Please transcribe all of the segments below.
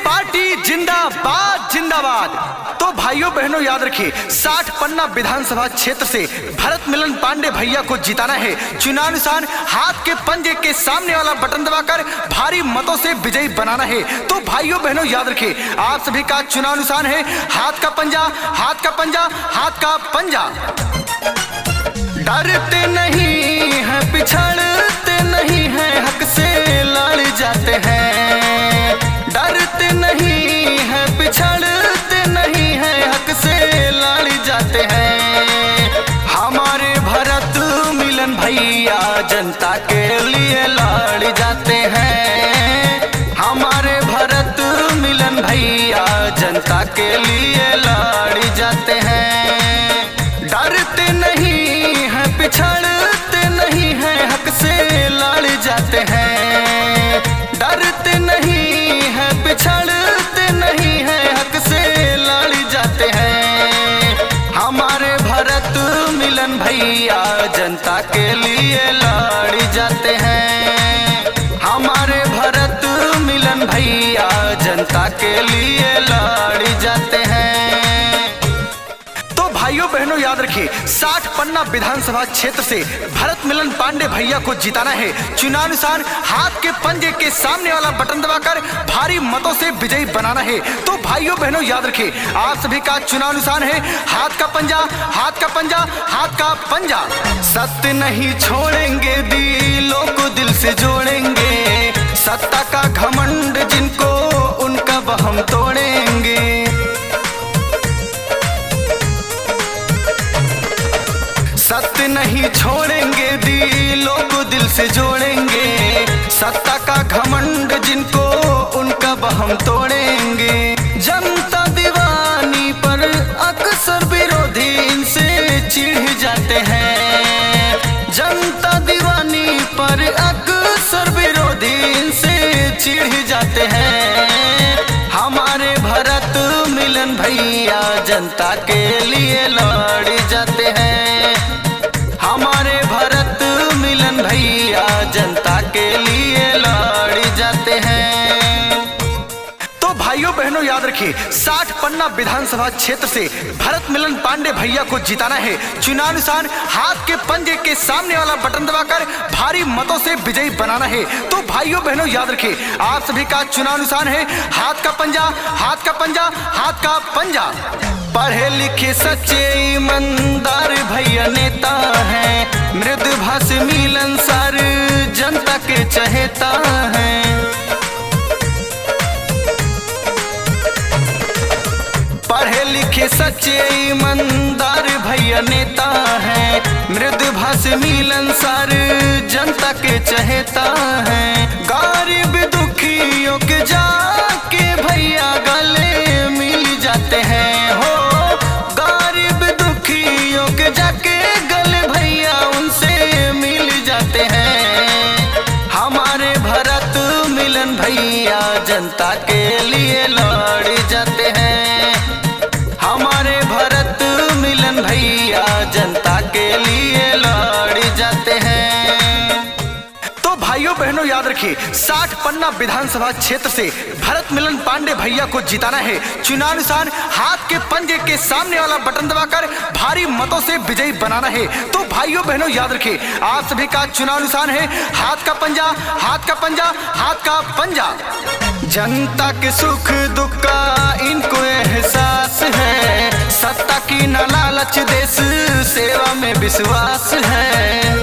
Party जिंदाबाद जिंदाबाद। तो भाइयों बहनों याद रखिए 60 पन्ना विधानसभा क्षेत्र से भरत मिलन पांडे भैया को जिताना है। चुनावानुसार हाथ के पंजे के सामने वाला बटन दबाकर भारी मतों से विजयी बनाना है। तो भाइयों बहनों याद रखिए आप सभी का चुनावानुसार है हाथ का पंजा, हाथ का पंजा, हाथ का पंजा। डरते नहीं है, पिछड़ते नहीं है, हक से लड़ जाते हैं। डरते नहीं है, पिछड़ते नहीं है, हक से लड़ जाते हैं। हमारे भरत मिलन भैया जनता के लिए लड़ जाते हैं। हमारे भरत मिलन भैया जनता के लिए लड़ जाते हैं। डरते नहीं है, पिछड़ते नहीं है, हक से लड़ जाते हैं। डरते नहीं है, पिछड़ते नहीं है, हक से लड़ जाते हैं। हमारे भरत मिलन भैया जनता के लिए लड़ जाते हैं। हमारे भरत मिलन भैया जनता के लिए लड़ जाते हैं। भाइयों बहनों याद रखिए 60 पन्ना विधानसभा क्षेत्र से भरत मिलन पांडे भैया को जिताना है। चुनावानुसार हाथ के पंजे के सामने वाला बटन दबाकर भारी मतों से विजयी बनाना है। तो भाइयों बहनों याद रखिए आप सभी का चुनावानुसार है हाथ का पंजा, हाथ का पंजा, हाथ का पंजा। सत्य नहीं छोड़ेंगे, दिलों को दिल से जोड़ेंगे। सत्ता का घमंड जिनको उनका वहम तोड़ेंगे। सत्य नहीं छोड़ेंगे, दिलों को दिल से जोड़ेंगे। सत्ता का घमंड जिनको उनका वहम तोड़ेंगे। जनता दीवानी पर अक्सर विरोधी इनसे चिढ़ जाते हैं। जनता दीवानी पर अक्सर विरोधी इनसे चिढ़ जाते हैं। हमारे भरत मिलन भैया जनता के लिए लड़ जाते हैं। हमारे भरत मिलन भैया जनता के लिए लड़ जाते हैं। तो भाइयों बहनों याद रखिए 60 पन्ना विधानसभा क्षेत्र से भरत मिलन पांडे भैया को जिताना है। चुनावानुसार हाथ के पंजे के सामने वाला बटन दबाकर भारी मतों से विजयी बनाना है। तो भाइयों बहनों याद रखिए आप सभी का चुनावानुसार है हाथ का पंजा, हाथ का पंजा, हाथ का पंजा। पढ़े लिखे सच्चे ईमानदार भैया नेता हैं। मृदुभाषी मिलनसार जनता के चहेता हैं। पढ़े लिखे सच्चे ईमानदार भैया नेता हैं। मृदुभाषी मिलनसार जनता के चहेता हैं। गरीब दुखियों के जाके भैया गले मिल जाते हैं। हो गरीब दुखियों के जाके गले भैया उनसे मिल जाते हैं। हमारे भरत मिलन भैया जनता के लिए लड़ जाते हैं। हमारे भरत मिलन भैया जनता के लिए लड़ जाते हैं। तो भाइयों बहनों याद रखिए 60 पन्ना विधानसभा क्षेत्र से भरत मिलन पांडे भैया को जिताना है। चुनावानुसार हाथ के पंजे के सामने वाला बटन दबाकर भारी मतों से विजयी बनाना है। तो भाइयों बहनों याद रखिए आप सभी का चुनावानुसार है हाथ का पंजा, हाथ का पंजा, हाथ का पंजा। जनता के सुख दुख का इनको एहसास है। सत्ता की न लालच, देश सेवा में विश्वास है।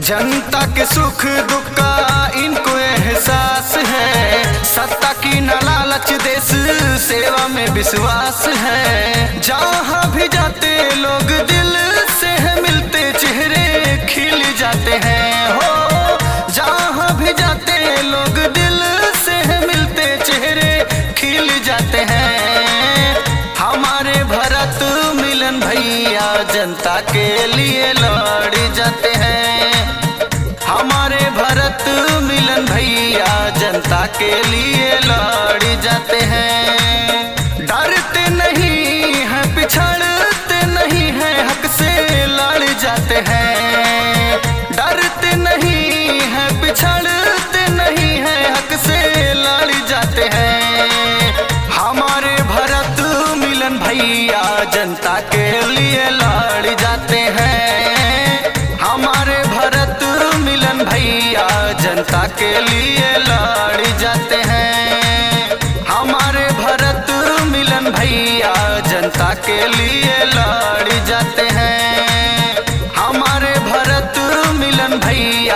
जनता के सुख दुख का इनको एहसास है। सत्ता की न लालच, देश सेवा में विश्वास है। जहाँ भी जाते लोग दिल से है मिलते चेहरे खिल जाते हैं। हो जहाँ भी जाते लोग दिल से है मिलते चेहरे खिल जाते हैं। हमारे भरत मिलन भैया जनता के लिए लड़ जाते हैं। हमारे भरत मिलन भैया जनता के लिए लड़ जाते हैं। डरते नहीं है, पिछड़ते नहीं है, हक से लड़ जाते हैं। डरते नहीं है, पिछड़ के लिए लड़ जाते हैं। हमारे भरत मिलन भैया जनता के लिए लड़ जाते हैं। हमारे भरत मिलन भैया जनता के लिए लड़ जाते हैं। हमारे भरत मिलन भैया